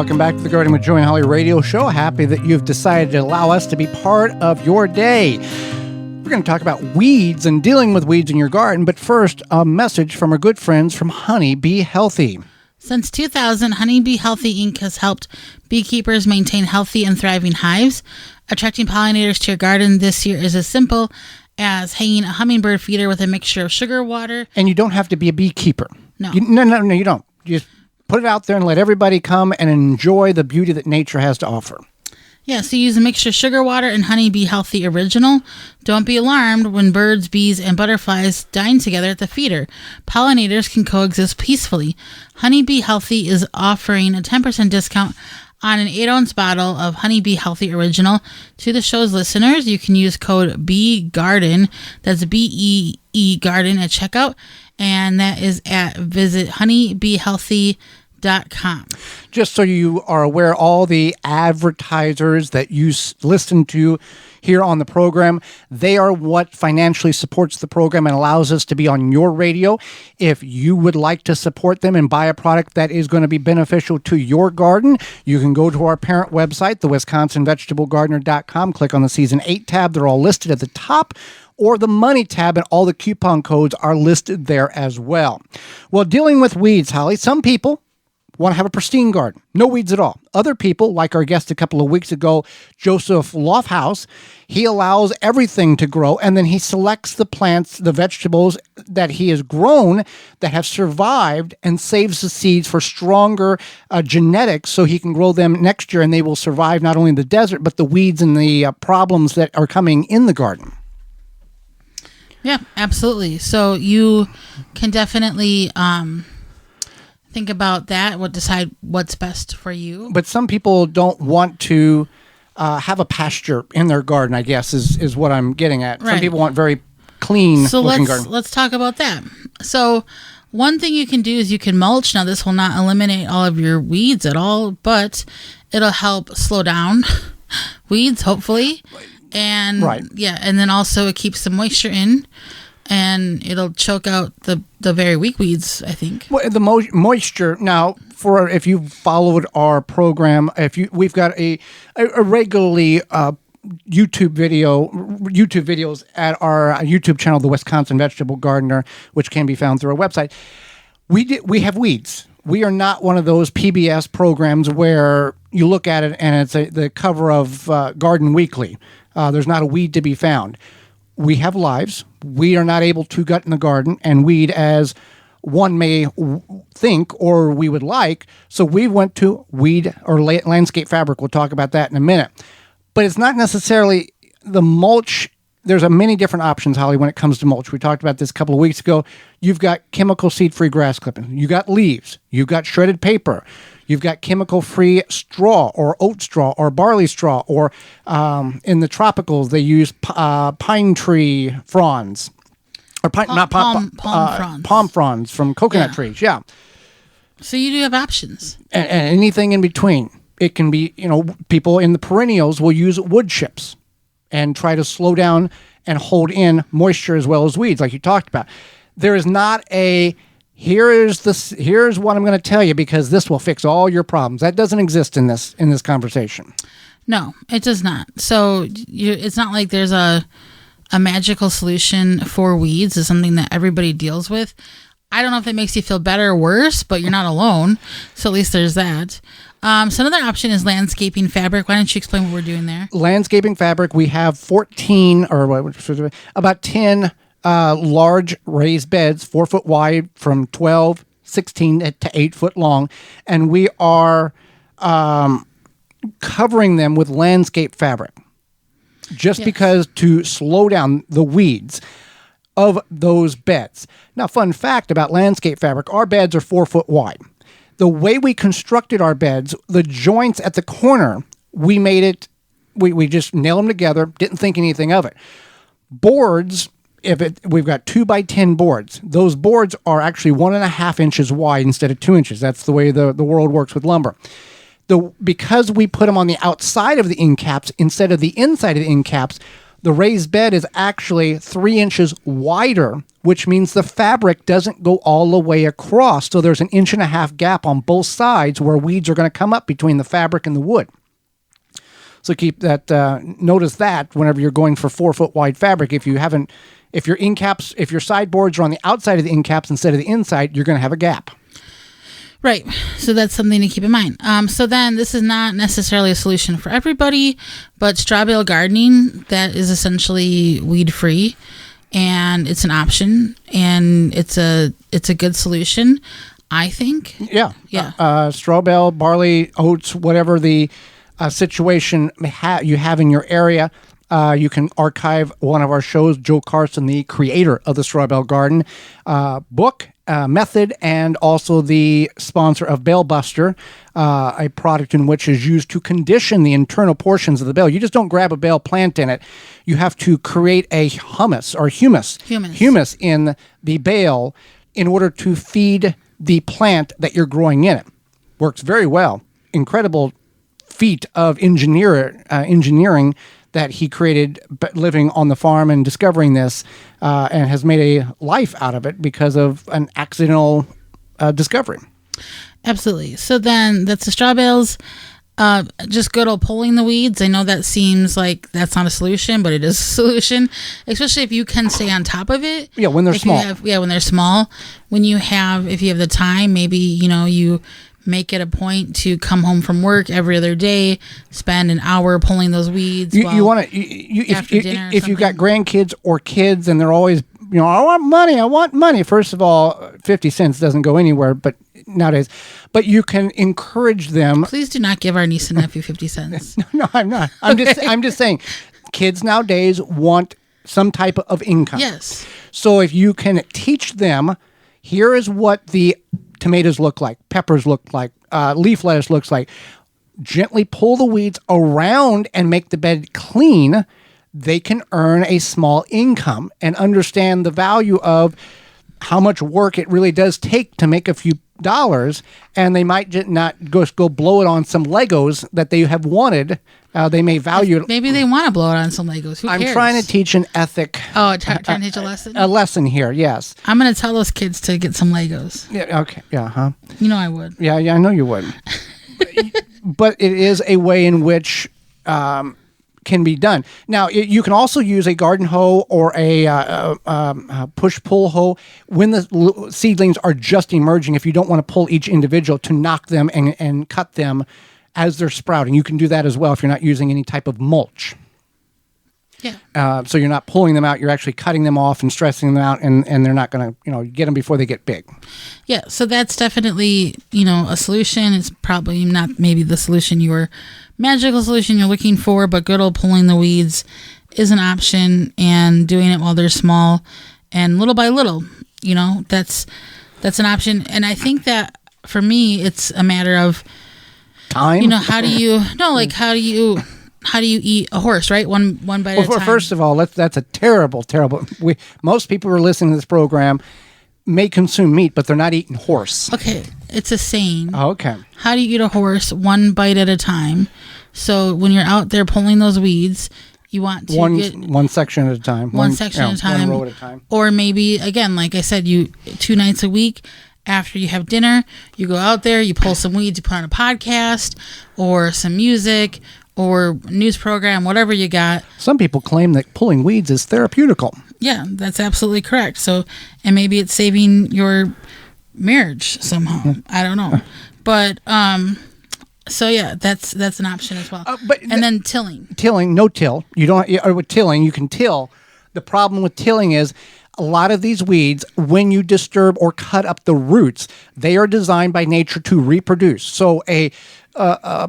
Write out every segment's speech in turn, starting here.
Welcome back to the Gardening with Joy and Holly radio show. Happy that you've decided to allow us to be part of your day. We're going to talk about weeds and dealing with weeds in your garden, but first, a message from our good friends from Honey Bee Healthy. Since 2000, Honey Bee Healthy Inc. has helped beekeepers maintain healthy and thriving hives. Attracting pollinators to your garden this year is as simple as hanging a hummingbird feeder with a mixture of sugar water. And you don't have to be a beekeeper. No. No, you don't. You just put it out there and let everybody come and enjoy the beauty that nature has to offer. Yeah, so use a mixture of sugar water and Honey Bee Healthy Original. Don't be alarmed when birds, bees, and butterflies dine together at the feeder. Pollinators can coexist peacefully. Honey Bee Healthy is offering a 10% discount on an 8-ounce bottle of Honey Bee Healthy Original. To the show's listeners, you can use code BEEGARDEN, that's B-E-E Garden at checkout, and that is at visit honeybeehealthy.com. Just so you are aware, all the advertisers that you listen to here on the program, they are what financially supports the program and allows us to be on your radio. If you would like to support them and buy a product that is going to be beneficial to your garden, you can go to our parent website, the WisconsinVegetableGardener.com, click on the Season 8 tab. They're all listed at the top, or the Money tab, and all the coupon codes are listed there as well. Well, dealing with weeds, Holly, some people want to have a pristine garden, no weeds at all. Other people, like our guest a couple of weeks ago, Joseph Lofthouse, he allows everything to grow, and then he selects the plants, the vegetables that he has grown that have survived, and saves the seeds for stronger genetics so he can grow them next year, and they will survive not only in the desert, but the weeds and the problems that are coming in the garden. Yeah, absolutely. So you can definitely think about that, decide what's best for you. But some people don't want to have a pasture in their garden, I guess, is what I'm getting at. Right. Some people want very clean looking garden. So let's talk about that. So one thing you can do is you can mulch. Now, this will not eliminate all of your weeds at all, but it'll help slow down weeds, hopefully. And right. Yeah, and then also it keeps the moisture in, and it'll choke out the very weak weeds, I think. Well, the moisture, now, for if you followed our program, we've got a regularly YouTube videos at our YouTube channel, the Wisconsin Vegetable Gardener, which can be found through our website. We have weeds. We are not one of those PBS programs where you look at it and it's the cover of Garden Weekly. There's not a weed to be found. We have lives. We are not able to gut in the garden and weed as one may think or we would like. So we went to weed or landscape fabric. We'll talk about that in a minute. But it's not necessarily the mulch. There's many different options, Holly, when it comes to mulch. We talked about this a couple of weeks ago. You've got chemical seed-free grass clippings. You've got leaves. You've got shredded paper. You've got chemical-free straw or oat straw or barley straw, or in the tropicals, they use pine tree fronds. Or palm fronds. Palm fronds from coconut trees, yeah. So you do have options. And anything in between. It can be, people in the perennials will use wood chips and try to slow down and hold in moisture as well as weeds, like you talked about. There is not here's what I'm going to tell you because this will fix all your problems. That doesn't exist in this conversation. No, it does not. So it's not like there's a magical solution for weeds. It's something that everybody deals with. I don't know if it makes you feel better or worse, but you're not alone. So at least there's that. So another option is landscaping fabric. Why don't you explain what we're doing there? Landscaping fabric, we have 14 or about 10 large raised beds, 4 foot wide, from 12, 16 to 8 foot long. And we are covering them with landscape fabric just because to slow down the weeds of those beds. Now, fun fact about landscape fabric, our beds are 4 foot wide. The way we constructed our beds, the joints at the corner, we made it, we just nailed them together, didn't think anything of it. Boards, we've got 2x10 boards. Those boards are actually 1.5 inches wide instead of 2 inches. That's the way the world works with lumber. Because we put them on the outside of the end caps instead of the inside of the end caps, The raised bed is actually 3 inches wider, which means the fabric doesn't go all the way across. So there's an 1.5 inch gap on both sides where weeds are going to come up between the fabric and the wood. So keep that. Notice that whenever you're going for 4-foot wide fabric, if your end caps, if your sideboards are on the outside of the end caps instead of the inside, you're going to have a gap. Right. So that's something to keep in mind. So then this is not necessarily a solution for everybody, but straw bale gardening, that is essentially weed free, and it's an option, and it's a good solution, I think. Yeah. Yeah. Straw bale, barley, oats, whatever the situation you have in your area. You can archive one of our shows, Joe Carson, the creator of the Straw Bale Garden book, method, and also the sponsor of Bale Buster, a product in which is used to condition the internal portions of the bale. You just don't grab a bale, plant in it. You have to create a humus in the bale in order to feed the plant that you're growing in it. Works very well. Incredible feat of engineering that he created living on the farm and discovering this, and has made a life out of it because of an accidental discovery. Absolutely. So then that's the straw bales. Just good old pulling the weeds. I know that seems like that's not a solution, but it is a solution, especially if you can stay on top of it. Yeah, when they're small. When they're small. If you have the time, maybe, you make it a point to come home from work every other day, spend an hour pulling those weeds. You want to, if you've got grandkids or kids and they're always, I want money. First of all, 50 cents doesn't go anywhere, but nowadays, but you can encourage them. Please do not give our niece and nephew 50 cents. No, I'm not. I'm just saying, kids nowadays want some type of income. Yes. So if you can teach them, here is what the tomatoes look like, peppers look like, leaf lettuce looks like. Gently pull the weeds around and make the bed clean. They can earn a small income and understand the value of how much work it really does take to make a few dollars. And they might just not go blow it on some Legos that they have wanted. They may value it. Maybe they want to blow it on some Legos. Who cares? I'm trying to teach an ethic. Oh, trying to teach a lesson? A lesson here, yes. I'm going to tell those kids to get some Legos. Yeah, okay. Yeah, huh? I would. Yeah, I know you would. But it is a way in which can be done. Now, you can also use a garden hoe or a push-pull hoe when the seedlings are just emerging, if you don't want to pull each individual, to knock them and cut them as they're sprouting. You can do that as well if you're not using any type of mulch. Yeah. So you're not pulling them out, you're actually cutting them off and stressing them out, and they're not going to, get them before they get big. Yeah, so that's definitely, a solution. It's probably not maybe the magical solution you're looking for, but good old pulling the weeds is an option, and doing it while they're small and little by little, that's an option. And I think that for me, it's a matter of time. How do you eat a horse, right? One bite at a time. First of all, that's a terrible. Most people who are listening to this program may consume meat, but they're not eating horse. Okay, it's a saying. Oh, okay. How do you eat a horse? One bite at a time. So when you're out there pulling those weeds, you want to get one section at a time. One section at a time. One row at a time. Or maybe, again, like I said, 2 nights a week. After you have dinner, you go out there, you pull some weeds, you put on a podcast or some music or news program, whatever you got. Some people claim that pulling weeds is therapeutical. Yeah, that's absolutely correct. So, and maybe it's saving your marriage somehow. I don't know. But, so yeah, that's an option as well. Then tilling. Tilling, no till. You don't, or with tilling, you can till. The problem with tilling is a lot of these weeds, when you disturb or cut up the roots, they are designed by nature to reproduce. So a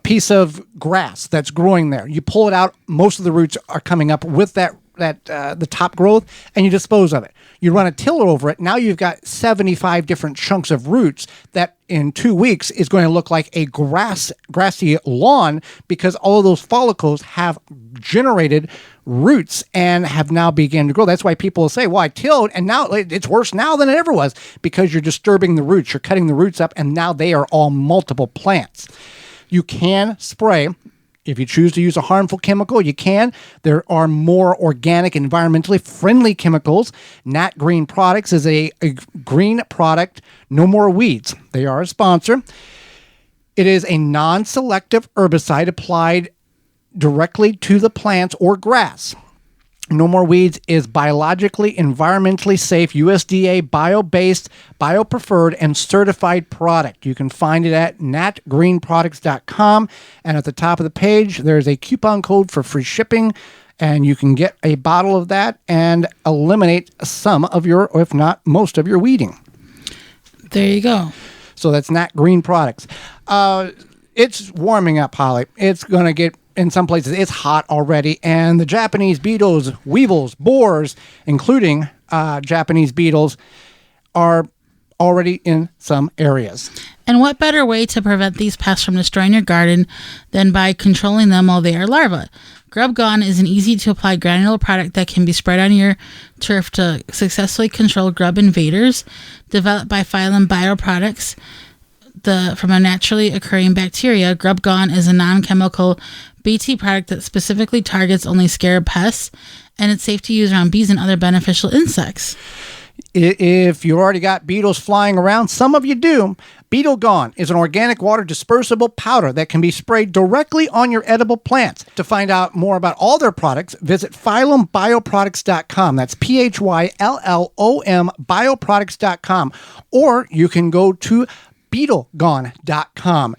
piece of grass that's growing there, you pull it out, most of the roots are coming up with the top growth, and you dispose of it. You run a tiller over it. Now you've got 75 different chunks of roots that in 2 weeks is going to look like a grassy lawn, because all of those follicles have generated roots and have now begun to grow. That's why people will say, well, I tilled and now it's worse now than it ever was, because you're disturbing the roots. You're cutting the roots up, and now they are all multiple plants. You can spray. If you choose to use a harmful chemical, you can. There are more organic, environmentally friendly chemicals. Nat Green Products is a green product, no more weeds. They are a sponsor. It is a non-selective herbicide applied directly to the plants or grass. No More Weeds is biologically, environmentally safe, USDA bio-based, bio-preferred, and certified product. You can find it at natgreenproducts.com. And at the top of the page, there's a coupon code for free shipping. And you can get a bottle of that and eliminate some of your, or if not most of your weeding. There you go. So that's Nat Green Products. It's warming up, Holly. It's going to get, in some places, it's hot already. And the Japanese beetles, weevils, borers, including Japanese beetles, are already in some areas. And what better way to prevent these pests from destroying your garden than by controlling them while they are larvae? Grub Gone is an easy-to-apply granular product that can be spread on your turf to successfully control grub invaders. Developed by Phylum Bioproducts from a naturally occurring bacteria, Grub Gone is a non-chemical BT product that specifically targets only scarab pests, and it's safe to use around bees and other beneficial insects. If you already got beetles flying around, some of you do, Beetle Gone is an organic water dispersible powder that can be sprayed directly on your edible plants. To find out more about all their products, visit PhylumBioproducts.com. That's PHYLLOM bioproducts.com. Or you can go to BeetleGone.com.